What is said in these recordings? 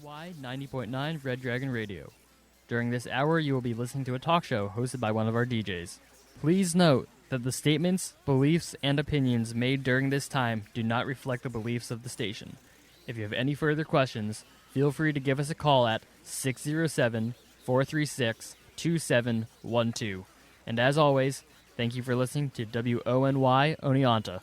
WONY 90.9 Red Dragon Radio. During this hour, you will be listening to a talk show hosted by one of our DJs. Please note that the statements, beliefs, and opinions made during this time do not reflect the beliefs of the station. If you have any further questions, feel free to give us a call at 607-436-2712. And as always, thank you for listening to WONY Oneonta.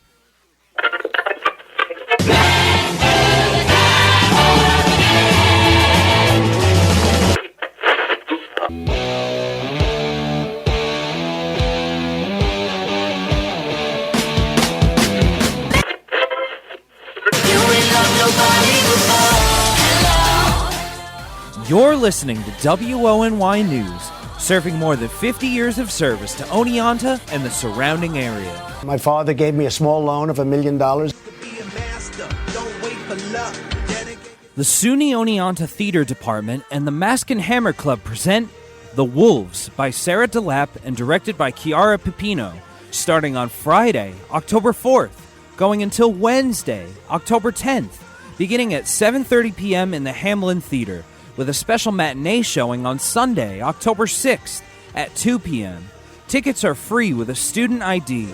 You're listening to WONY News, serving more than 50 years of service to Oneonta and the surrounding area. My father gave me a small loan of $1 million. The SUNY Oneonta Theater Department and the Mask and Hammer Club present The Wolves by Sarah DeLapp and directed by Chiara Pipino, starting on Friday, October 4th, going until Wednesday, October 10th, beginning at 7:30 p.m. in the Hamlin Theater, with a special matinee showing on Sunday, October 6th at 2 p.m. Tickets are free with a student ID.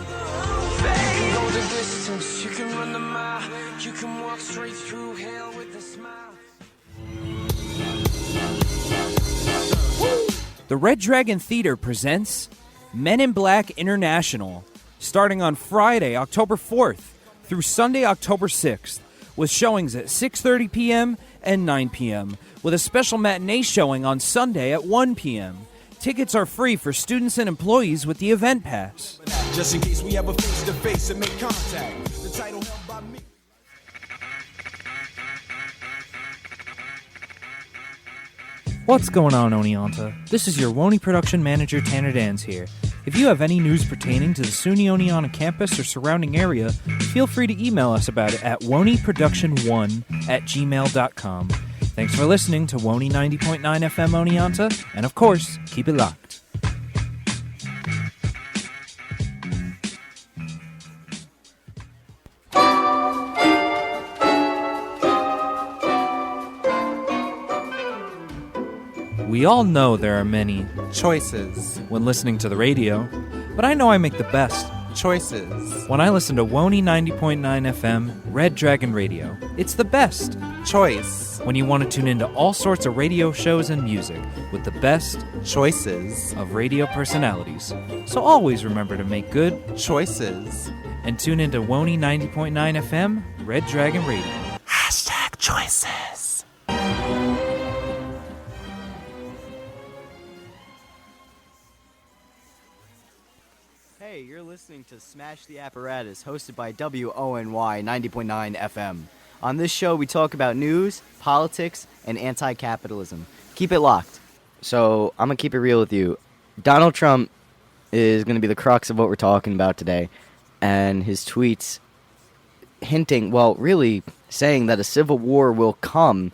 The Red Dragon Theater presents Men in Black International, starting on Friday, October 4th through Sunday, October 6th, with showings at 6:30 p.m. and 9 p.m., with a special matinee showing on Sunday at 1 p.m. Tickets are free for students and employees with the event pass. Just in case we have a face-to-face and make contact. The title held by me. What's going on, Oneonta? This is your WONY production manager, Tanner Dans here. If you have any news pertaining to the SUNY Oneonta campus or surrounding area, feel free to email us about it at wonyproduction1@gmail.com. Thanks for listening to WONY 90.9 FM Oneonta, and of course, keep it locked. We all know there are many choices when listening to the radio, but I know I make the best choices when I listen to WONY 90.9 FM Red Dragon Radio. It's the best choice when you want to tune into all sorts of radio shows and music with the best choices of radio personalities. So always remember to make good choices and tune into WONY 90.9 FM Red Dragon Radio. #choices. Hey, you're listening to Smash the Apparatus, hosted by WONY 90.9 FM. On this show, we talk about news, politics, and anti-capitalism. Keep it locked. So, I'm going to keep it real with you. Donald Trump is going to be the crux of what we're talking about today. And his tweets hinting, well, really saying that a civil war will come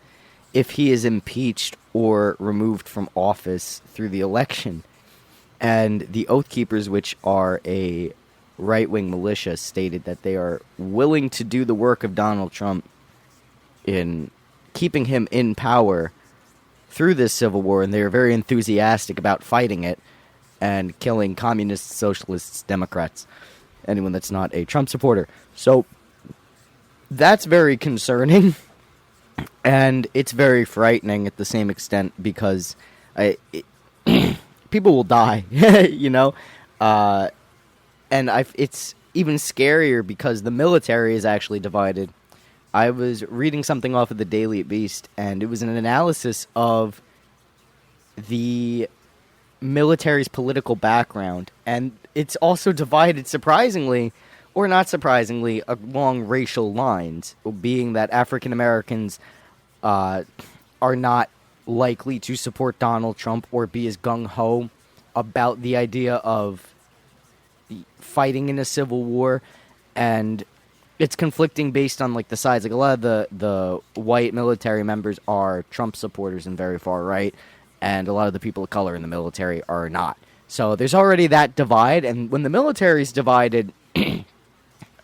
if he is impeached or removed from office through the election. And the Oath Keepers, which are a right-wing militia, stated that they are willing to do the work of Donald Trump in keeping him in power through this civil war, and they are very enthusiastic about fighting it and killing communists, socialists, Democrats, anyone that's not a Trump supporter. So that's very concerning, and it's very frightening at the same extent because people will die, you know? And it's even scarier because the military is actually divided. I was reading something off of the Daily Beast, and it was an analysis of the military's political background. And it's also divided, surprisingly, or not surprisingly, along racial lines, being that African Americans are not likely to support Donald Trump or be as gung-ho about the idea of fighting in a civil war, and it's conflicting based on like the sides. Like a lot of the white military members are Trump supporters and very far right, and a lot of the people of color in the military are not. So there's already that divide, and when the military's divided,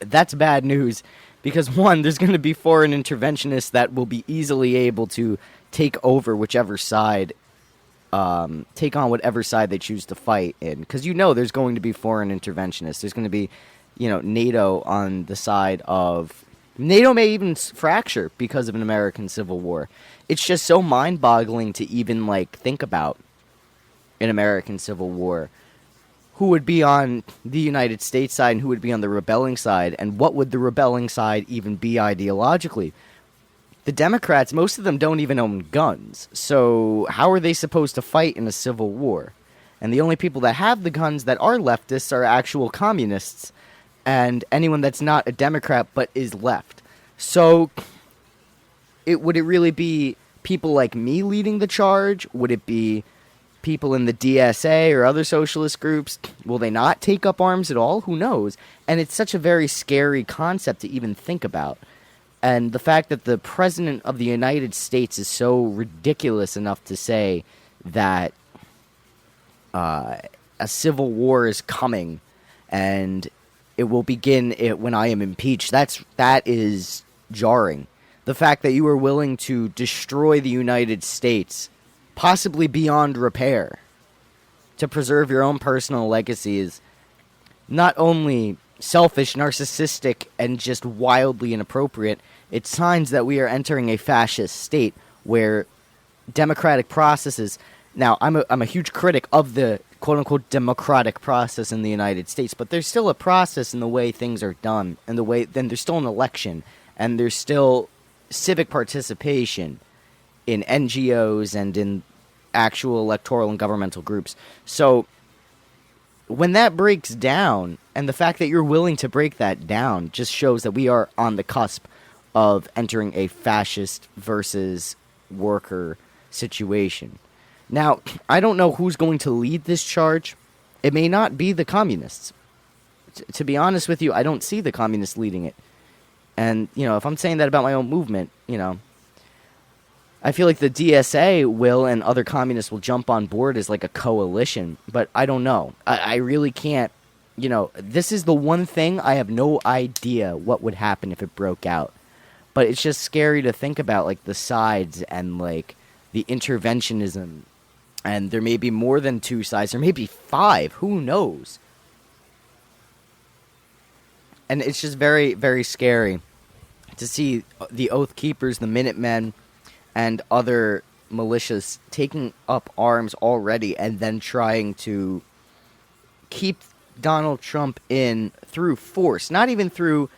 that's bad news. Because, one, there's going to be foreign interventionists that will be easily able to take over whichever side, take on whatever side they choose to fight in. Because there's going to be foreign interventionists. There's going to be, NATO on the side of... NATO may even fracture because of an American Civil War. It's just so mind-boggling to even, think about an American Civil War. Who would be on the United States side and who would be on the rebelling side, and what would the rebelling side even be ideologically? The Democrats, most of them don't even own guns, so how are they supposed to fight in a civil war? And the only people that have the guns that are leftists are actual communists, and anyone that's not a Democrat but is left. So, would it really be people like me leading the charge? Would it be people in the DSA or other socialist groups? Will they not take up arms at all? Who knows? And it's such a very scary concept to even think about. And the fact that the President of the United States is so ridiculous enough to say that a civil war is coming and it will begin when I am impeached, that is jarring. The fact that you are willing to destroy the United States, possibly beyond repair, to preserve your own personal legacy is not only selfish, narcissistic, and just wildly inappropriate. It signs that we are entering a fascist state where democratic processes... Now, I'm a huge critic of the quote-unquote democratic process in the United States, but there's still a process in the way things are done, and then there's still an election, and there's still civic participation in NGOs and in actual electoral and governmental groups. So when that breaks down, and the fact that you're willing to break that down just shows that we are on the cusp of entering a fascist versus worker situation. Now, I don't know who's going to lead this charge. It may not be the communists. To be honest with you, I don't see the communists leading it. And, if I'm saying that about my own movement, I feel like the DSA will and other communists will jump on board as like a coalition, but I don't know. I really can't, this is the one thing I have no idea what would happen if it broke out. But it's just scary to think about, like, the sides and, like, the interventionism. And there may be more than two sides. There may be 5. Who knows? And it's just very, very scary to see the Oath Keepers, the Minutemen, and other militias taking up arms already and then trying to keep Donald Trump in through force. Not even through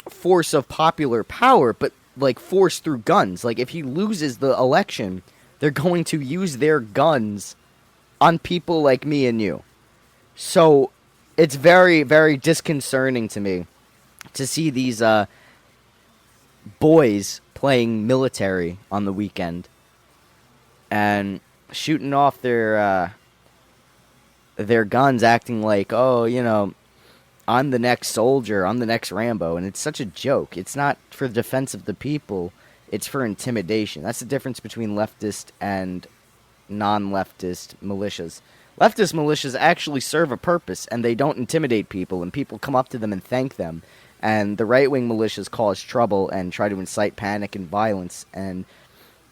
force of popular power, but like force through guns. Like, if he loses the election, they're going to use their guns on people like me and you. So it's very, very disconcerting to me to see these boys playing military on the weekend and shooting off their guns, acting like, oh, I'm the next soldier, I'm the next Rambo. And it's such a joke. It's not for the defense of the people, it's for intimidation. That's the difference between leftist and non-leftist militias. Leftist militias actually serve a purpose, and they don't intimidate people, and people come up to them and thank them. And the right-wing militias cause trouble and try to incite panic and violence, and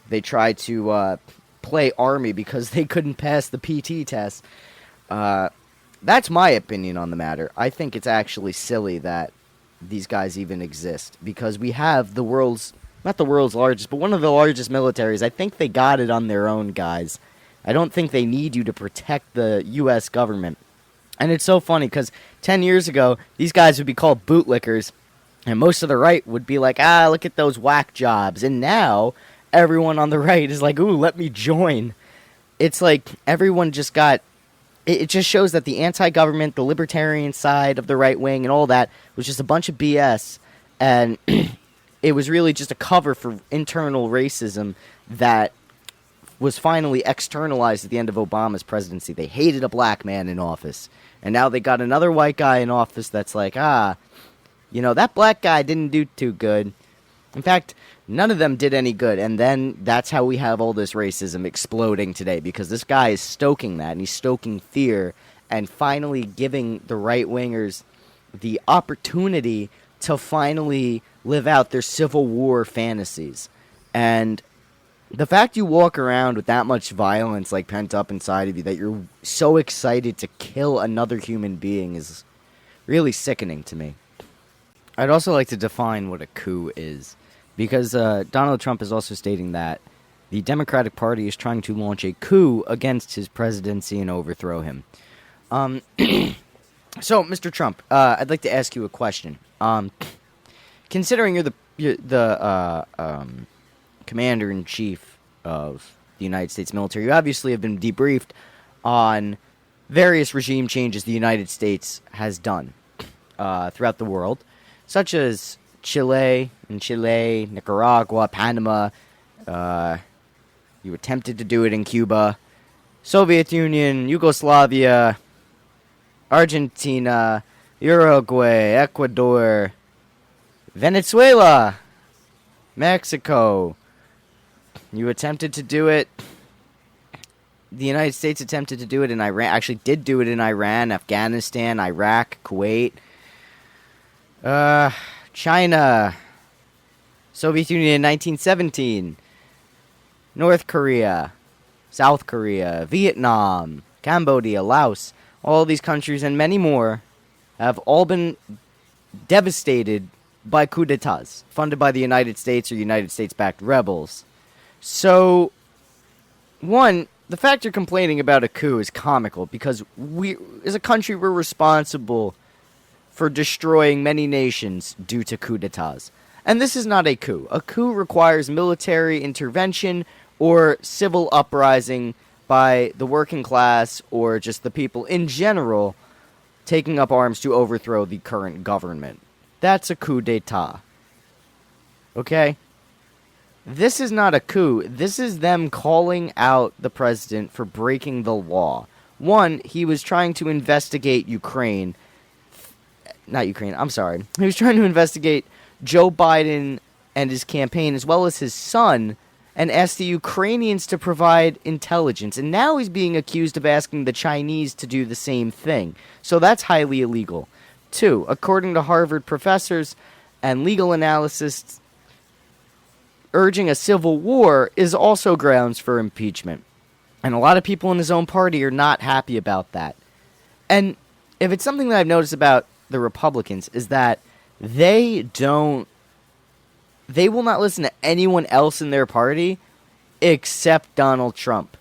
they try to play army because they couldn't pass the PT test. That's my opinion on the matter. I think it's actually silly that these guys even exist, because we have the world's, not the world's largest, but one of the largest militaries. I think they got it on their own, guys. I don't think they need you to protect the U.S. government. And it's so funny, because 10 years ago, these guys would be called bootlickers, and most of the right would be like, look at those whack jobs. And now, everyone on the right is like, ooh, let me join. It's like everyone just got... It just shows that the anti-government, the libertarian side of the right wing and all that was just a bunch of BS. And it was really just a cover for internal racism that was finally externalized at the end of Obama's presidency. They hated a black man in office. And now they got another white guy in office that's like, that black guy didn't do too good. In fact, none of them did any good. And then that's how we have all this racism exploding today, because this guy is stoking that, and he's stoking fear and finally giving the right-wingers the opportunity to finally live out their Civil War fantasies. And the fact you walk around with that much violence like pent up inside of you that you're so excited to kill another human being is really sickening to me. I'd also like to define what a coup is, because Donald Trump is also stating that the Democratic Party is trying to launch a coup against his presidency and overthrow him. So, Mr. Trump, I'd like to ask you a question. Considering you're the commander-in-chief of the United States military, you obviously have been debriefed on various regime changes the United States has done throughout the world, such as Chile, Nicaragua, Panama. You attempted to do it in Cuba, Soviet Union, Yugoslavia, Argentina, Uruguay, Ecuador, Venezuela, Mexico. You attempted to do it. The United States attempted to do it in Iran. Actually, did do it in Iran, Afghanistan, Iraq, Kuwait, China, Soviet Union in 1917, North Korea, South Korea, Vietnam, Cambodia, Laos. All these countries and many more have all been devastated by coups d'etats funded by the United States or United States-backed rebels. So, one, the fact you're complaining about a coup is comical because we, as a country, we're responsible for destroying many nations due to coups d'etats. And this is not a coup. A coup requires military intervention or civil uprising by the working class or just the people in general taking up arms to overthrow the current government. That's a coup d'etat. Okay? This is not a coup. This is them calling out the president for breaking the law. One, he was trying to investigate Ukraine. Not Ukraine, I'm sorry. He was trying to investigate Joe Biden and his campaign as well as his son and asked the Ukrainians to provide intelligence. And now he's being accused of asking the Chinese to do the same thing. So that's highly illegal. Two, according to Harvard professors and legal analysts, urging a civil war is also grounds for impeachment. And a lot of people in his own party are not happy about that. And if it's something that I've noticed about the Republicans is that they will not listen to anyone else in their party except Donald Trump.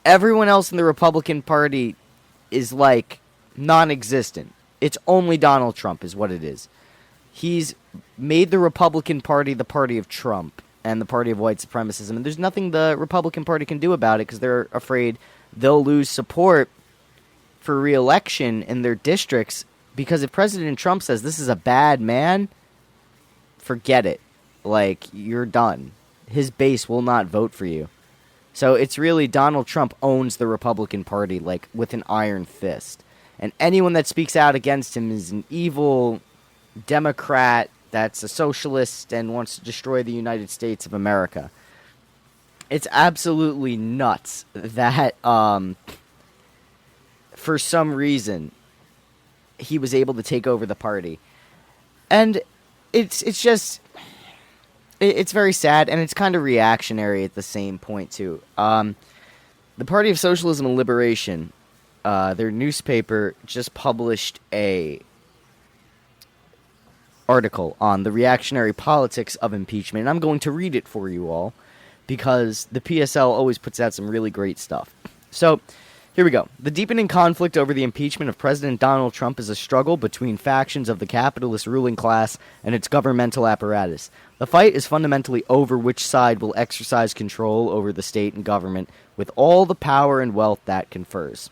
Everyone else in the Republican Party is like non-existent. It's only Donald Trump is what it is. He's made the Republican Party the party of Trump and the party of white supremacism. And there's nothing the Republican Party can do about it because they're afraid they'll lose support for re-election in their districts. Because if President Trump says this is a bad man, forget it. Like, you're done. His base will not vote for you. So it's really Donald Trump owns the Republican Party, like, with an iron fist. And anyone that speaks out against him is an evil Democrat that's a socialist and wants to destroy the United States of America. It's absolutely nuts that, for some reason, he was able to take over the party. And it's just... It's very sad, and it's kind of reactionary at the same point, too. The Party of Socialism and Liberation, their newspaper, just published a article on the reactionary politics of impeachment, and I'm going to read it for you all, because the PSL always puts out some really great stuff. So, here we go. The deepening conflict over the impeachment of President Donald Trump is a struggle between factions of the capitalist ruling class and its governmental apparatus. The fight is fundamentally over which side will exercise control over the state and government with all the power and wealth that confers.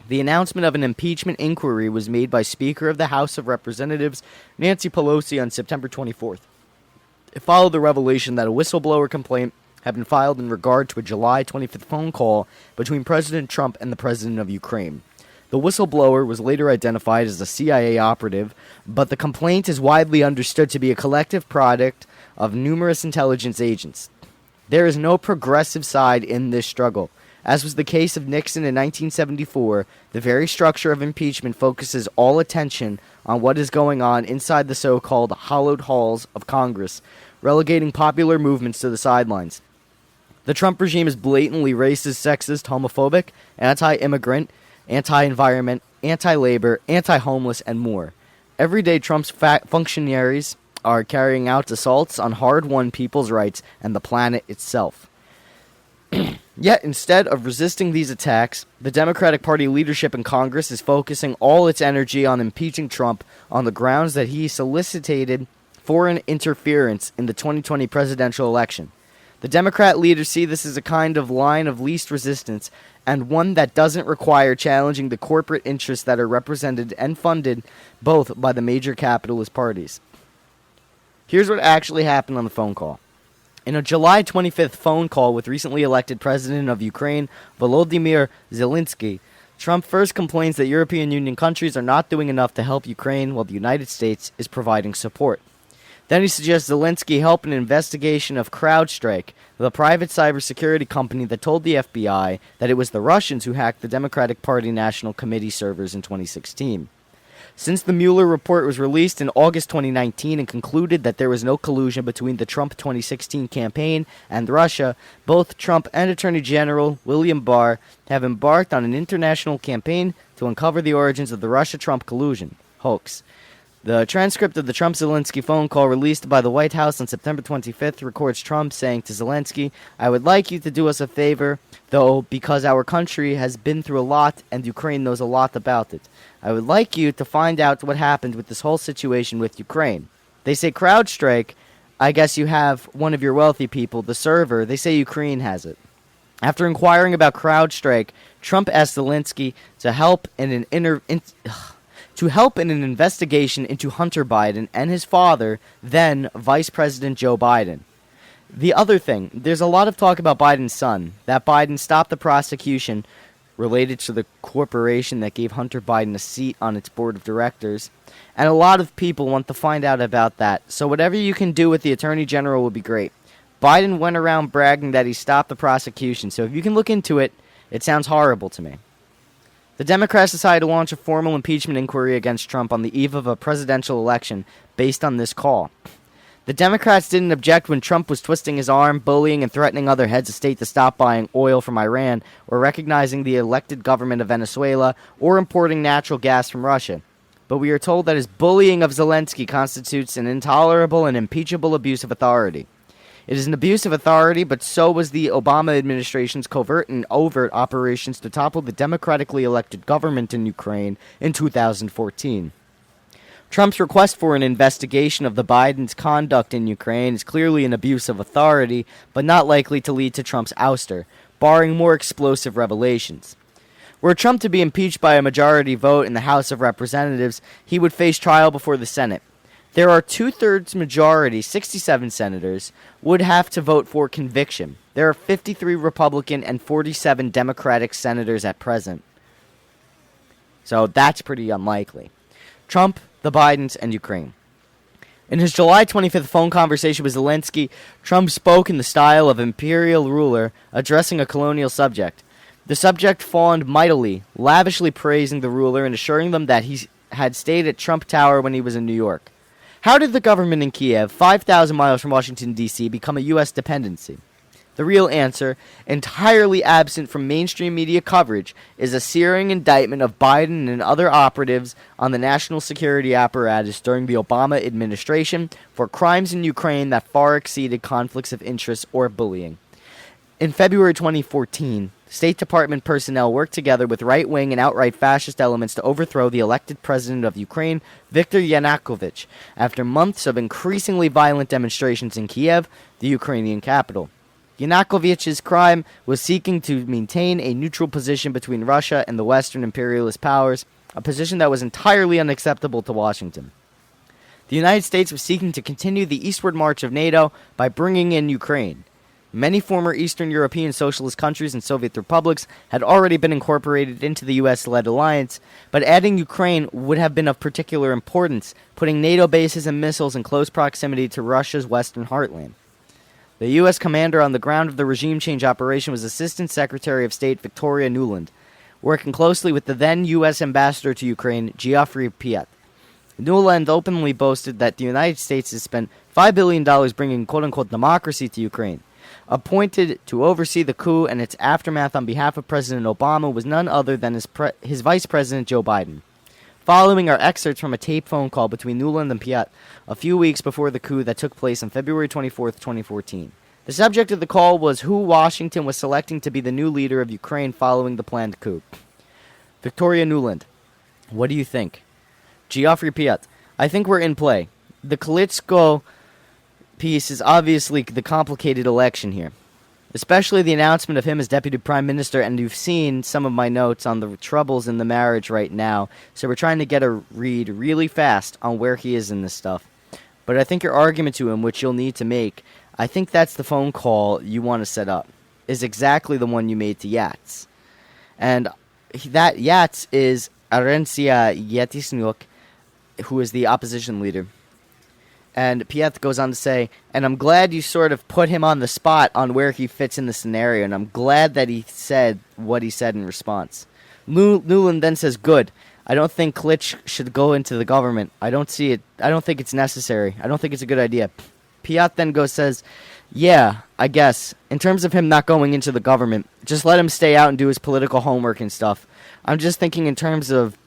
The announcement of an impeachment inquiry was made by Speaker of the House of Representatives Nancy Pelosi on September 24th. It followed the revelation that a whistleblower complaint had been filed in regard to a July 25th phone call between President Trump and the President of Ukraine. The whistleblower was later identified as a CIA operative, but the complaint is widely understood to be a collective product of numerous intelligence agents. There is no progressive side in this struggle. As was the case of Nixon in 1974, the very structure of impeachment focuses all attention on what is going on inside the so-called hallowed halls of Congress, relegating popular movements to the sidelines. The Trump regime is blatantly racist, sexist, homophobic, anti-immigrant, anti-environment, anti-labor, anti-homeless, and more. Every day, Trump's functionaries are carrying out assaults on hard-won people's rights and the planet itself. Yet, instead of resisting these attacks, the Democratic Party leadership in Congress is focusing all its energy on impeaching Trump on the grounds that he solicited foreign interference in the 2020 presidential election. The Democrat leaders see this as a kind of line of least resistance, and one that doesn't require challenging the corporate interests that are represented and funded both by the major capitalist parties. Here's what actually happened on the phone call. In a July 25th phone call with recently elected President of Ukraine, Volodymyr Zelensky, Trump first complains that European Union countries are not doing enough to help Ukraine while the United States is providing support. Then he suggests Zelensky help in an investigation of CrowdStrike, the private cybersecurity company that told the FBI that it was the Russians who hacked the Democratic Party National Committee servers in 2016. Since the Mueller report was released in August 2019 and concluded that there was no collusion between the Trump 2016 campaign and Russia, both Trump and Attorney General William Barr have embarked on an international campaign to uncover the origins of the Russia-Trump collusion hoax. The transcript of the Trump-Zelensky phone call released by the White House on September 25th records Trump saying to Zelensky, "I would like you to do us a favor, though, because our country has been through a lot and Ukraine knows a lot about it. I would like you to find out what happened with this whole situation with Ukraine. They say CrowdStrike, I guess you have one of your wealthy people, the server, they say Ukraine has it." After inquiring about CrowdStrike, Trump asked Zelensky to help in an investigation into Hunter Biden and his father, then Vice President Joe Biden. The other thing, there's a lot of talk about Biden's son, that Biden stopped the prosecution related to the corporation that gave Hunter Biden a seat on its board of directors, and a lot of people want to find out about that, so whatever you can do with the Attorney General would be great. Biden went around bragging that he stopped the prosecution, so if you can look into it, it sounds horrible to me. The Democrats decided to launch a formal impeachment inquiry against Trump on the eve of a presidential election based on this call. The Democrats didn't object when Trump was twisting his arm, bullying and threatening other heads of state to stop buying oil from Iran, or recognizing the elected government of Venezuela, or importing natural gas from Russia. But we are told that his bullying of Zelensky constitutes an intolerable and impeachable abuse of authority. It is an abuse of authority, but so was the Obama administration's covert and overt operations to topple the democratically elected government in Ukraine in 2014. Trump's request for an investigation of the Biden's conduct in Ukraine is clearly an abuse of authority, but not likely to lead to Trump's ouster, barring more explosive revelations. Were Trump to be impeached by a majority vote in the House of Representatives, he would face trial before the Senate. There are two-thirds majority, 67 senators, would have to vote for conviction. There are 53 Republican and 47 Democratic senators at present. So that's pretty unlikely. Trump, the Bidens, and Ukraine. In his July 25th phone conversation with Zelensky, Trump spoke in the style of imperial ruler addressing a colonial subject. The subject fawned mightily, lavishly praising the ruler and assuring them that he had stayed at Trump Tower when he was in New York. How did the government in Kiev, 5,000 miles from Washington, D.C., become a U.S. dependency? The real answer, entirely absent from mainstream media coverage, is a searing indictment of Biden and other operatives on the national security apparatus during the Obama administration for crimes in Ukraine that far exceeded conflicts of interest or bullying. In February 2014, State Department personnel worked together with right-wing and outright fascist elements to overthrow the elected president of Ukraine, Viktor Yanukovych, after months of increasingly violent demonstrations in Kiev, the Ukrainian capital. Yanukovych's crime was seeking to maintain a neutral position between Russia and the Western imperialist powers, a position that was entirely unacceptable to Washington. The United States was seeking to continue the eastward march of NATO by bringing in Ukraine. Many former Eastern European socialist countries and Soviet republics had already been incorporated into the U.S.-led alliance, but adding Ukraine would have been of particular importance, putting NATO bases and missiles in close proximity to Russia's western heartland. The U.S. commander on the ground of the regime change operation was Assistant Secretary of State Victoria Nuland, working closely with the then U.S. ambassador to Ukraine, Geoffrey Piet. Nuland openly boasted that the United States has spent $5 billion bringing quote-unquote democracy to Ukraine. appointed to oversee the coup and its aftermath on behalf of President Obama was none other than his Vice President Joe Biden. Following are excerpts from a tape phone call between Nuland and Piat a few weeks before the coup that took place on February 24th, 2014. The subject of the call was who Washington was selecting to be the new leader of Ukraine following the planned coup. Victoria Nuland, what do you think? Geoffrey Piat, I think we're in play. The Klitschko piece is obviously the complicated election here, especially the announcement of him as deputy prime minister, and you've seen some of my notes on the troubles in the marriage right now, so we're trying to get a read really fast on where he is in this stuff. But I think your argument to him, which you'll need to make, I think that's the phone call you want to set up, is exactly the one you made to Yats. And that Yats is Arencia Yetisnyuk, who is the opposition leader. And Piet goes on to say, and I'm glad you sort of put him on the spot on where he fits in the scenario, and I'm glad that he said what he said in response. Nuland then says, good. I don't think Klitsch should go into the government. I don't see it. I don't think it's necessary. I don't think it's a good idea. Piat then says, yeah, I guess. In terms of him not going into the government, just let him stay out and do his political homework and stuff. I'm just thinking in terms of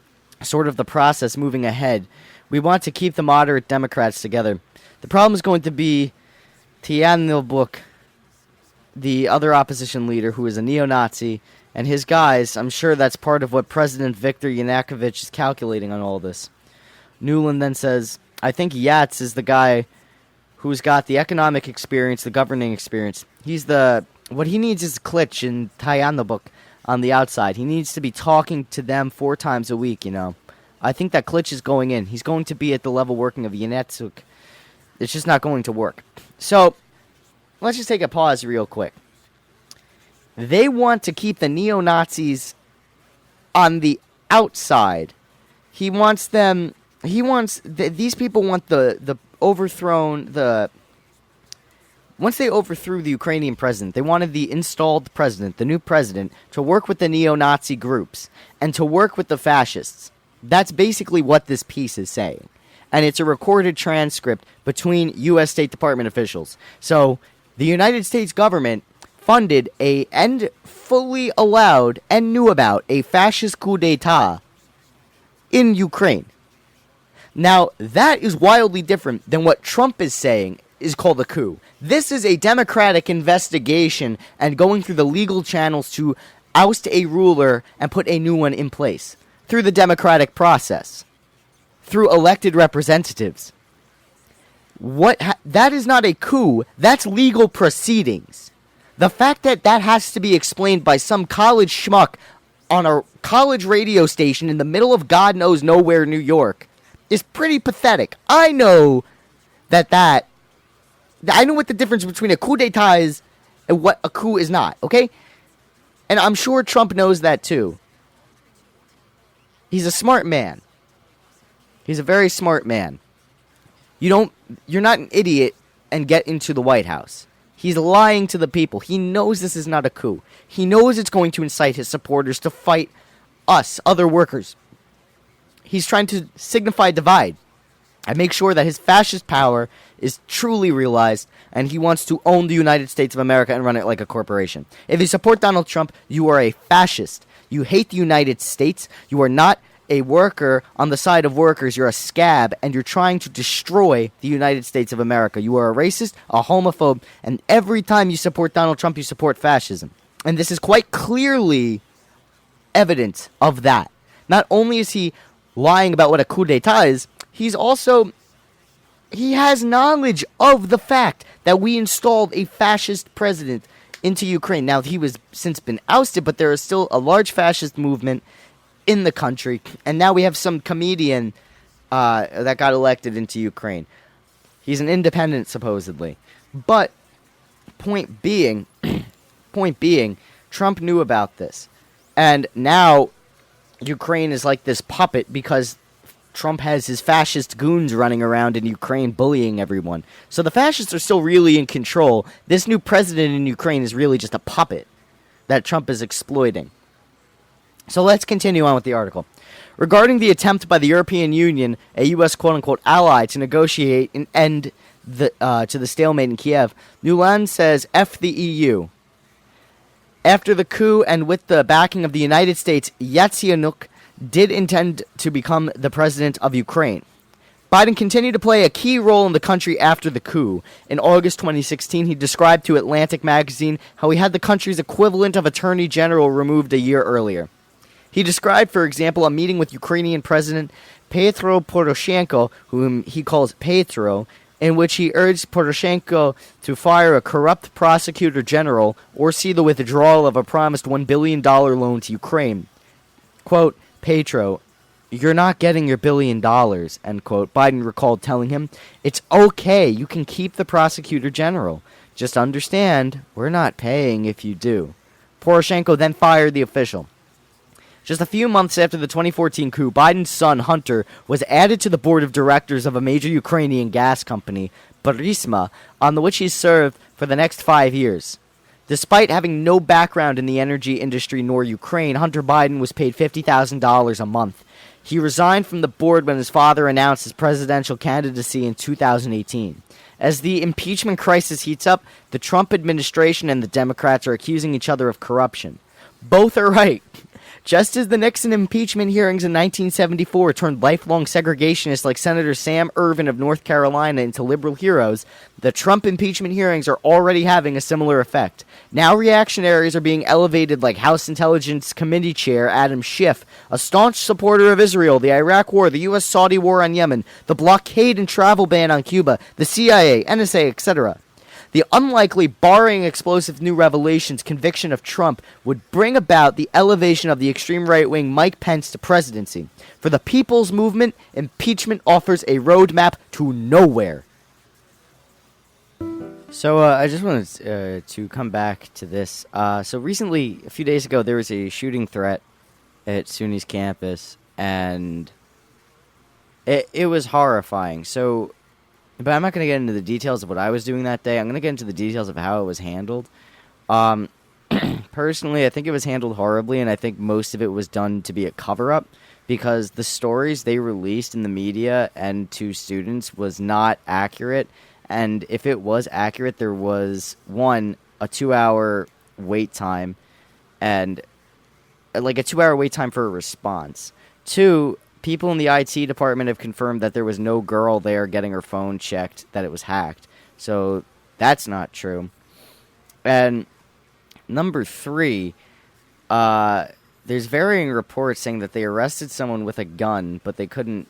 sort of the process moving ahead. We want to keep the moderate Democrats together. The problem is going to be Tianilbuk, the other opposition leader who is a neo-Nazi, and his guys. I'm sure that's part of what President Viktor Yanukovych is calculating on all this. Nuland then says, I think Yats is the guy who's got the economic experience, the governing experience. What he needs is Klitsch and Tianilbuk on the outside. He needs to be talking to them 4 times a week, I think that Klitsch is going in. He's going to be at the level working of Yanetsuk. It's just not going to work. So, let's just take a pause real quick. They want to keep the neo-Nazis on the outside. These people want the overthrown, once they overthrew the Ukrainian president, they wanted the installed president, the new president, to work with the neo-Nazi groups and to work with the fascists. That's basically what this piece is saying. And it's a recorded transcript between U.S. State Department officials. So, the United States government funded and fully allowed and knew about a fascist coup d'etat in Ukraine. Now, that is wildly different than what Trump is saying is called a coup. This is a democratic investigation and going through the legal channels to oust a ruler and put a new one in place. Through the democratic process, through elected representatives. That is not a coup. That's legal proceedings. The fact that has to be explained by some college schmuck on a college radio station in the middle of God knows nowhere, New York, is pretty pathetic. I know I know what the difference between a coup d'etat is and what a coup is not, okay? And I'm sure Trump knows that too. He's a smart man. He's a very smart man. You're not an idiot and get into the White House. He's lying to the people. He knows this is not a coup. He knows it's going to incite his supporters to fight us, other workers. He's trying to signify divide and make sure that his fascist power is truly realized, and he wants to own the United States of America and run it like a corporation. If you support Donald Trump, you are a fascist. You hate the United States. You are not a worker on the side of workers. You're a scab, and you're trying to destroy the United States of America. You are a racist, a homophobe, and every time you support Donald Trump, you support fascism. And this is quite clearly evidence of that. Not only is he lying about what a coup d'etat is, he has knowledge of the fact that we installed a fascist president into Ukraine. Now, he was since been ousted, but there is still a large fascist movement in the country, and now we have some comedian that got elected into Ukraine. He's an independent, supposedly. But, point being, Trump knew about this. And now, Ukraine is like this puppet because Trump has his fascist goons running around in Ukraine bullying everyone. So the fascists are still really in control. This new president in Ukraine is really just a puppet that Trump is exploiting. So let's continue on with the article. Regarding the attempt by the European Union, a U.S. quote-unquote ally, to negotiate and end to the stalemate in Kiev, Nuland says, F the EU. After the coup and with the backing of the United States, Yatsenyuk did intend to become the president of Ukraine. Biden continued to play a key role in the country after the coup. In August 2016, he described to Atlantic magazine how he had the country's equivalent of attorney general removed a year earlier. He described, for example, a meeting with Ukrainian President Petro Poroshenko, whom he calls Petro, in which he urged Poroshenko to fire a corrupt prosecutor general or see the withdrawal of a promised $1 billion loan to Ukraine. Quote, Petro, you're not getting your $1 billion, end quote. Biden recalled telling him, it's okay, you can keep the prosecutor general. Just understand, we're not paying if you do. Poroshenko then fired the official. Just a few months after the 2014 coup, Biden's son, Hunter, was added to the board of directors of a major Ukrainian gas company, Burisma, on which he served for the next 5 years. Despite having no background in the energy industry nor Ukraine, Hunter Biden was paid $50,000 a month. He resigned from the board when his father announced his presidential candidacy in 2018. As the impeachment crisis heats up, the Trump administration and the Democrats are accusing each other of corruption. Both are right. Just as the Nixon impeachment hearings in 1974 turned lifelong segregationists like Senator Sam Ervin of North Carolina into liberal heroes, the Trump impeachment hearings are already having a similar effect. Now reactionaries are being elevated like House Intelligence Committee Chair Adam Schiff, a staunch supporter of Israel, the Iraq War, the U.S.-Saudi war on Yemen, the blockade and travel ban on Cuba, the CIA, NSA, etc. The unlikely, barring explosive new revelations, conviction of Trump would bring about the elevation of the extreme right-wing Mike Pence to presidency. For the people's movement, impeachment offers a roadmap to nowhere. So I just wanted to come back to this. So recently, a few days ago, there was a shooting threat at SUNY's campus, and it was horrifying. So... But I'm not going to get into the details of what I was doing that day. I'm going to get into the details of how it was handled. Personally, I think it was handled horribly, and I think most of it was done to be a cover-up because the stories they released in the media and to students was not accurate. And if it was accurate, there was, one, a 2-hour wait time, and like a 2-hour wait time for a response. Two, people in the IT department have confirmed that there was no girl there getting her phone checked, that it was hacked. So that's not true. And number three, there's varying reports saying that they arrested someone with a gun, but they couldn't,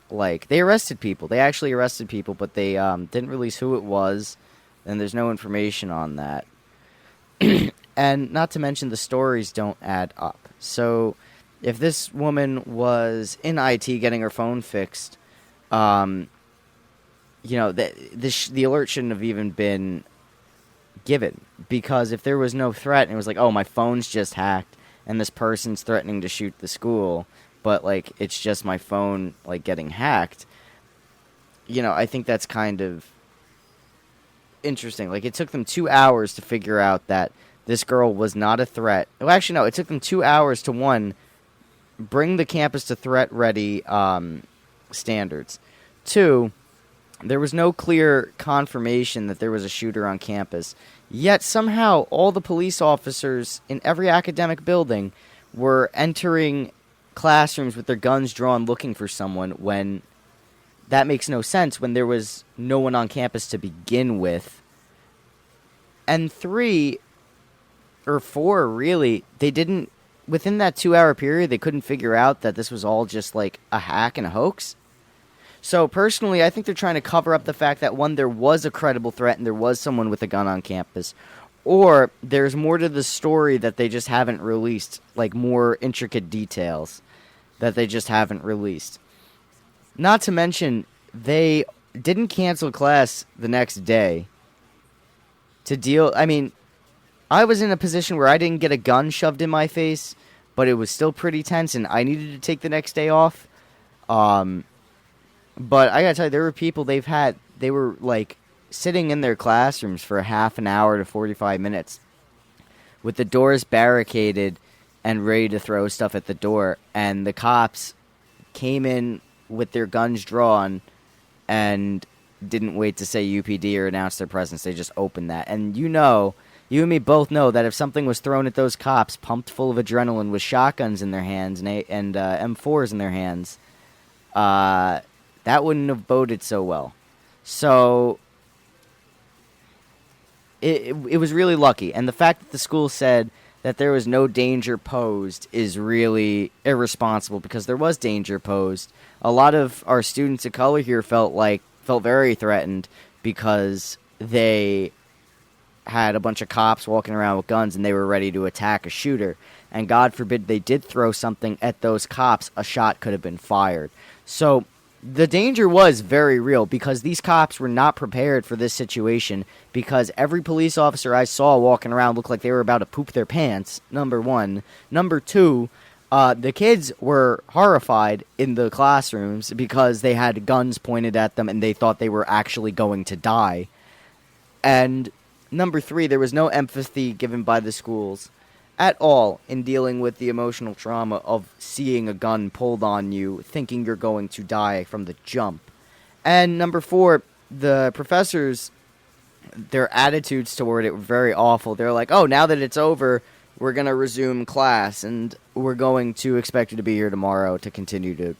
they arrested people. They actually arrested people, but they didn't release who it was, and there's no information on that. And not to mention the stories don't add up. So... if this woman was in IT getting her phone fixed, the alert shouldn't have even been given. Because if there was no threat and it was like, oh, my phone's just hacked and this person's threatening to shoot the school, but, it's just my phone, getting hacked, I think that's kind of interesting. It took them 2 hours to figure out that this girl was not a threat. Well, actually, no, it took them 2 hours to, one, bring the campus to threat-ready standards. Two, there was no clear confirmation that there was a shooter on campus. Yet somehow all the police officers in every academic building were entering classrooms with their guns drawn looking for someone when that makes no sense when there was no one on campus to begin with. And three, or four really, they didn't, within that 2-hour period, they couldn't figure out that this was all just a hack and a hoax. So personally, I think they're trying to cover up the fact that, one, there was a credible threat and there was someone with a gun on campus. Or there's more to the story that they just haven't released, more intricate details that they just haven't released. Not to mention, they didn't cancel class the next day to deal... I was in a position where I didn't get a gun shoved in my face, but it was still pretty tense, and I needed to take the next day off. But I gotta tell you, there were people they were, sitting in their classrooms for half an hour to 45 minutes with the doors barricaded and ready to throw stuff at the door, and the cops came in with their guns drawn and didn't wait to say UPD or announce their presence. They just opened that. And you and me both know that if something was thrown at those cops, pumped full of adrenaline with shotguns in their hands and M4s in their hands, that wouldn't have boded so well. So it was really lucky. And the fact that the school said that there was no danger posed is really irresponsible, because there was danger posed. A lot of our students of color here felt very threatened because they had a bunch of cops walking around with guns and they were ready to attack a shooter. And God forbid they did throw something at those cops, a shot could have been fired. So the danger was very real, because these cops were not prepared for this situation, because every police officer I saw walking around looked like they were about to poop their pants, number one. Number two, the kids were horrified in the classrooms because they had guns pointed at them and they thought they were actually going to die. And number three, there was no empathy given by the schools at all in dealing with the emotional trauma of seeing a gun pulled on you, thinking you're going to die from the jump. And number four, the professors, their attitudes toward it were very awful. They're like, oh, now that it's over, we're going to resume class, and we're going to expect you to be here tomorrow to continue to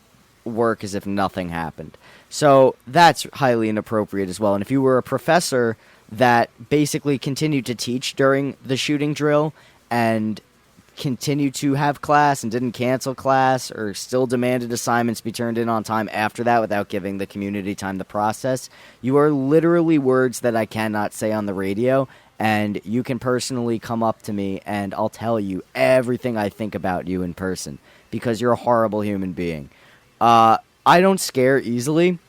work as if nothing happened. So that's highly inappropriate as well. And if you were a professor that basically continued to teach during the shooting drill and continued to have class and didn't cancel class, or still demanded assignments be turned in on time after that without giving the community time to process, you are literally words that I cannot say on the radio, and you can personally come up to me and I'll tell you everything I think about you in person, because you're a horrible human being. I don't scare easily.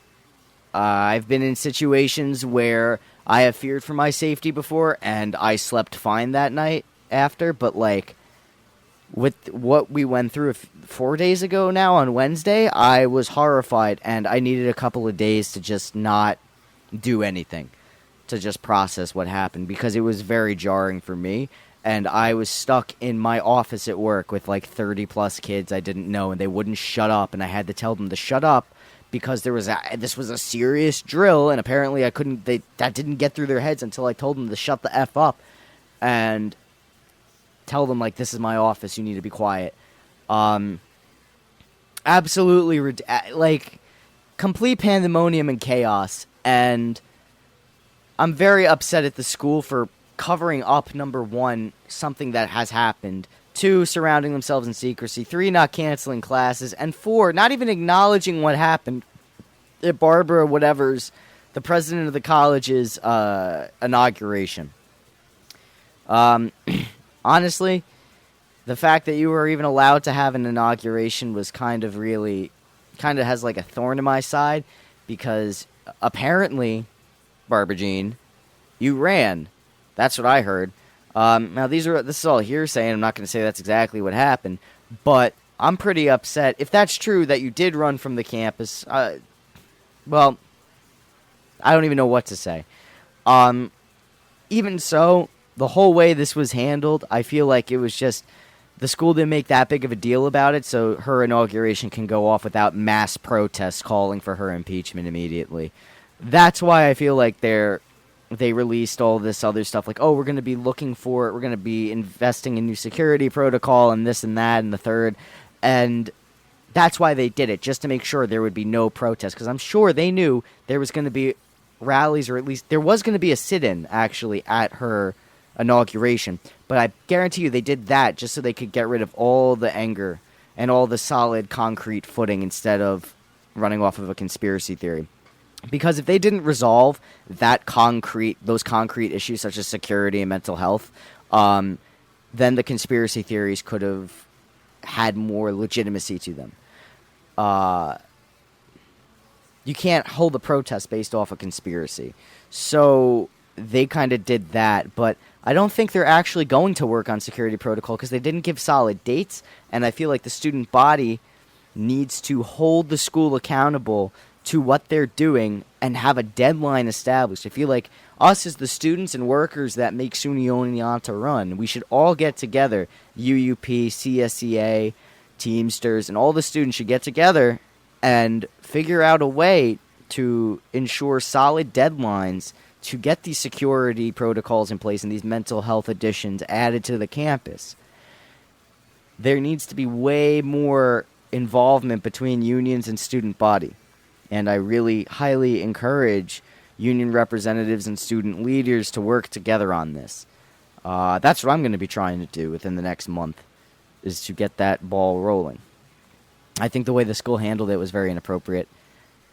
I've been in situations where I have feared for my safety before, and I slept fine that night after, but with what we went through 4 days ago now on Wednesday, I was horrified, and I needed a couple of days to just not do anything, to just process what happened, because it was very jarring for me, and I was stuck in my office at work with 30 plus kids I didn't know, and they wouldn't shut up, and I had to tell them to shut up because this was a serious drill, and apparently that didn't get through their heads until I told them to shut the F up and tell them, this is my office, you need to be quiet. Absolutely, complete pandemonium and chaos, and I'm very upset at the school for covering up, number one, something that has happened, 2, surrounding themselves in secrecy, 3, not canceling classes, and 4, not even acknowledging what happened at Barbara whatever's, the president of the college's inauguration. Honestly, the fact that you were even allowed to have an inauguration was kind of has a thorn in my side, because apparently, Barbara Jean, you ran. That's what I heard. Now, this is all hearsay, and I'm not going to say that's exactly what happened, but I'm pretty upset. If that's true that you did run from the campus, well, I don't even know what to say. Even so, the whole way this was handled, I feel like it was just the school didn't make that big of a deal about it, so her inauguration can go off without mass protests calling for her impeachment immediately. That's why I feel like they released all this other stuff, we're going to be looking for it, we're going to be investing in new security protocol and this and that and the third, and that's why they did it, just to make sure there would be no protest, because I'm sure they knew there was going to be rallies, or at least there was going to be a sit-in, actually, at her inauguration, but I guarantee you they did that just so they could get rid of all the anger and all the solid concrete footing instead of running off of a conspiracy theory. Because if they didn't resolve those concrete issues such as security and mental health, then the conspiracy theories could have had more legitimacy to them. You can't hold a protest based off a conspiracy. So they kind of did that, but I don't think they're actually going to work on security protocol because they didn't give solid dates, and I feel like the student body needs to hold the school accountable to what they're doing and have a deadline established. I feel like us as the students and workers that make SUNY Oneonta run, we should all get together, UUP, CSEA, Teamsters, and all the students should get together and figure out a way to ensure solid deadlines to get these security protocols in place and these mental health additions added to the campus. There needs to be way more involvement between unions and student body. And I really highly encourage union representatives and student leaders to work together on this. That's what I'm going to be trying to do within the next month, is to get that ball rolling. I think the way the school handled it was very inappropriate.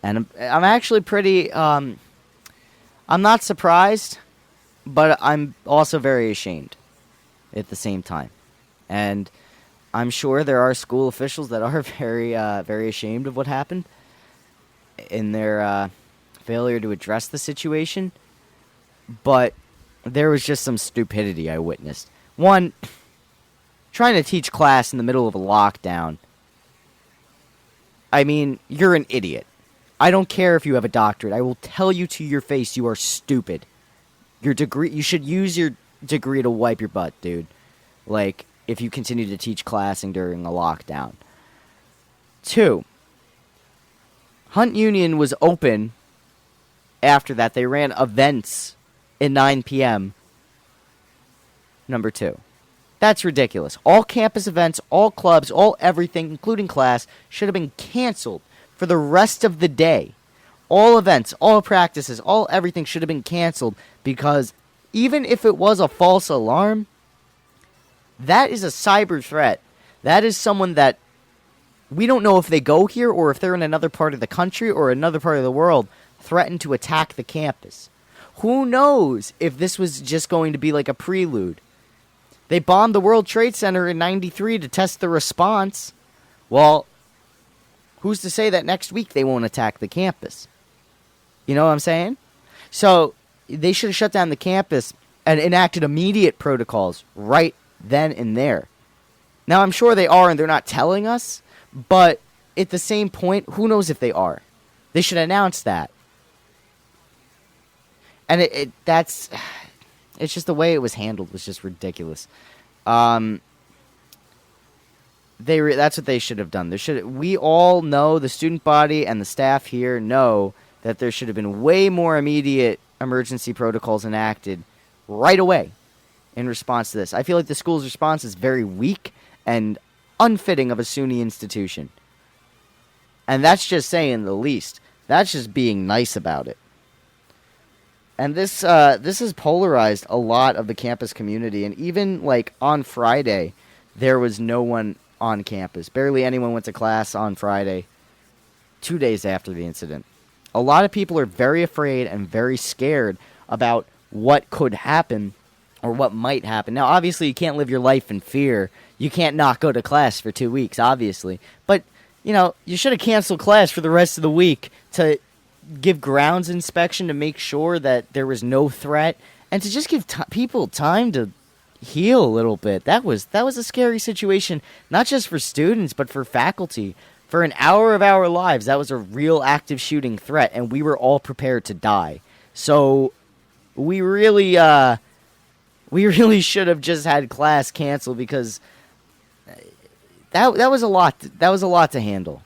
And I'm actually pretty... I'm not surprised, but I'm also very ashamed at the same time. And I'm sure there are school officials that are very, very ashamed of what happened in their failure to address the situation. But there was just some stupidity I witnessed. One, trying to teach class in the middle of a lockdown. I mean, you're an idiot. I don't care if you have a doctorate. I will tell you to your face you are stupid. Your degree, you should use your degree to wipe your butt, dude. Like, if you continue to teach classing during a lockdown. 2, Hunt Union was open after that. They ran events at 9 p.m. Number 2. That's ridiculous. All campus events, all clubs, all everything, including class, should have been canceled for the rest of the day. All events, all practices, all everything should have been canceled, because even if it was a false alarm, that is a cyber threat. That is someone that we don't know if they go here or if they're in another part of the country or another part of the world, threatened to attack the campus. Who knows if this was just going to be like a prelude? They bombed the World Trade Center in '93 to test the response. Well, who's to say that next week they won't attack the campus? You know what I'm saying? So they should have shut down the campus and enacted immediate protocols right then and there. Now, I'm sure they are and they're not telling us, but at the same point, who knows if they are? They should announce that. And it's just the way it was handled was just ridiculous. That's what they should have done. We all know, the student body and the staff here know, that there should have been way more immediate emergency protocols enacted right away in response to this. I feel like the school's response is very weak and unfitting of a SUNY institution. And that's just saying the least. That's just being nice about it. And this has polarized a lot of the campus community. And even like on Friday, there was no one on campus. Barely anyone went to class on Friday, 2 days after the incident. A lot of people are very afraid and very scared about what could happen or what might happen. Now, obviously, you can't live your life in fear. You can't not go to class for 2 weeks, obviously. But, you know, you should have canceled class for the rest of the week to give grounds inspection to make sure that there was no threat, and to just give people time to heal a little bit. That was a scary situation, not just for students, but for faculty. For an hour of our lives, that was a real active shooting threat, and we were all prepared to die. So we really should have just had class canceled, because that was a lot. That was a lot to handle.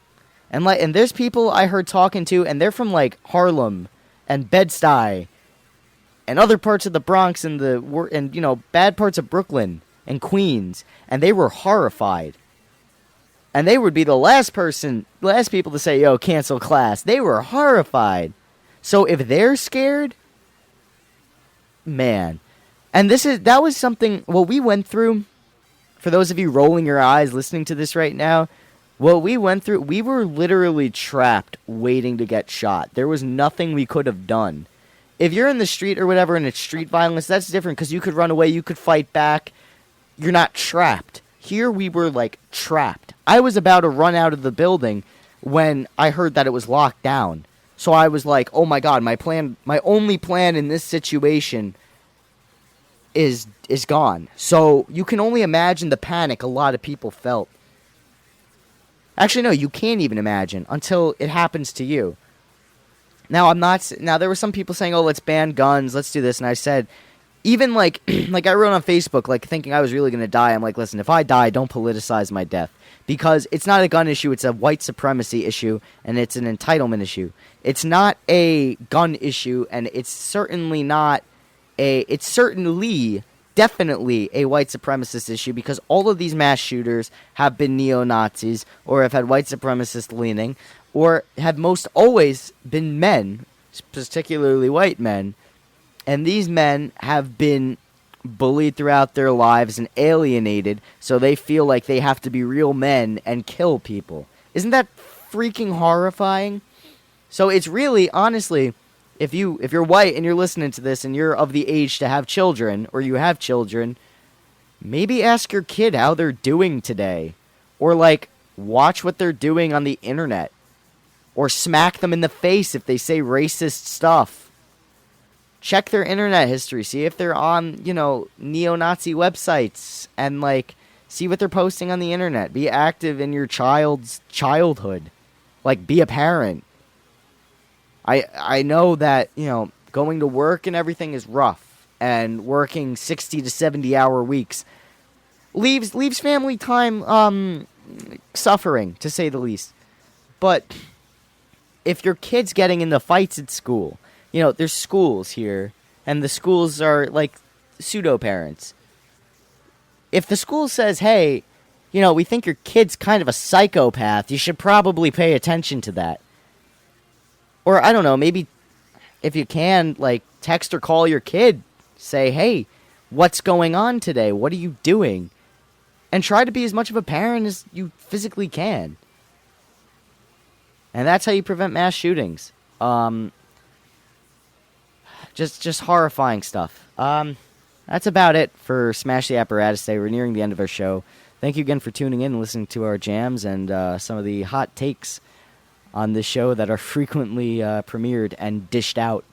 And there's people I heard talking to, and they're from like Harlem and Bed-Stuy and other parts of the Bronx and bad parts of Brooklyn and Queens, and they were horrified. And they would be the last people to say, "Yo, cancel class." They were horrified. So if they're scared, man. And that was something what we went through. For those of you rolling your eyes listening to this right now, what we went through, we were literally trapped waiting to get shot. There was nothing we could have done. If you're in the street or whatever and it's street violence, that's different, because you could run away, you could fight back. You're not trapped. Here we were like trapped. I was about to run out of the building when I heard that it was locked down. So I was like, oh my God, my only plan in this situation is gone. So you can only imagine the panic a lot of people felt. Actually, no, you can't even imagine until it happens to you. Now, there were some people saying, oh, let's ban guns, let's do this. And I said, even like like I wrote on Facebook, like thinking I was really going to die. I'm like, listen, if I die, don't politicize my death, because it's not a gun issue. It's a white supremacy issue, and it's an entitlement issue. It's not a gun issue, and it's certainly not it's certainly definitely a white supremacist issue, because all of these mass shooters have been neo-Nazis or have had white supremacist leaning, or have most always been men, particularly white men. And these men have been bullied throughout their lives and alienated, so they feel like they have to be real men and kill people. Isn't that freaking horrifying? So it's really, honestly, if you're white and you're listening to this and you're of the age to have children, or you have children, maybe ask your kid how they're doing today. Or, like, watch what they're doing on the internet. Or smack them in the face if they say racist stuff. Check their internet history. See if they're on, neo-Nazi websites. And, like, see what they're posting on the internet. Be active in your child's childhood. Like, be a parent. I know that, going to work and everything is rough. And working 60 to 70-hour weeks leaves family time suffering, to say the least. But if your kid's getting into fights at school, there's schools here, and the schools are like pseudo-parents. If the school says, hey, we think your kid's kind of a psychopath, you should probably pay attention to that. Or, I don't know, maybe if you can, like, text or call your kid, say, hey, what's going on today? What are you doing? And try to be as much of a parent as you physically can. And that's how you prevent mass shootings. Just horrifying stuff. That's about it for Smash the Apparatus Day. We're nearing the end of our show. Thank you again for tuning in and listening to our jams and some of the hot takes on this show that are frequently premiered and dished out.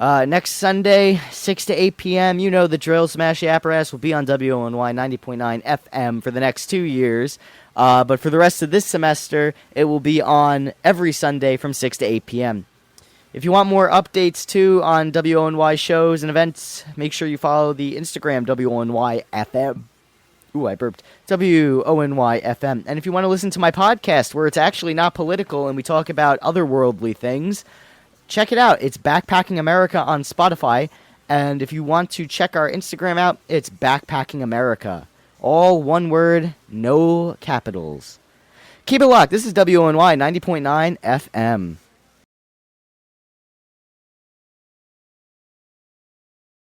Next Sunday, 6 to 8 p.m., you know the drill. Smash the Apparatus will be on WONY 90.9 FM for the next 2 years. But for the rest of this semester, it will be on every Sunday from 6 to 8 p.m. If you want more updates, too, on WONY shows and events, make sure you follow the Instagram WONY FM. Ooh, I burped. WONY FM. And if you want to listen to my podcast, where it's actually not political and we talk about otherworldly things, check it out. It's Backpacking America on Spotify. And if you want to check our Instagram out, it's Backpacking America. All one word, no capitals. Keep it locked. This is WONY 90.9 FM.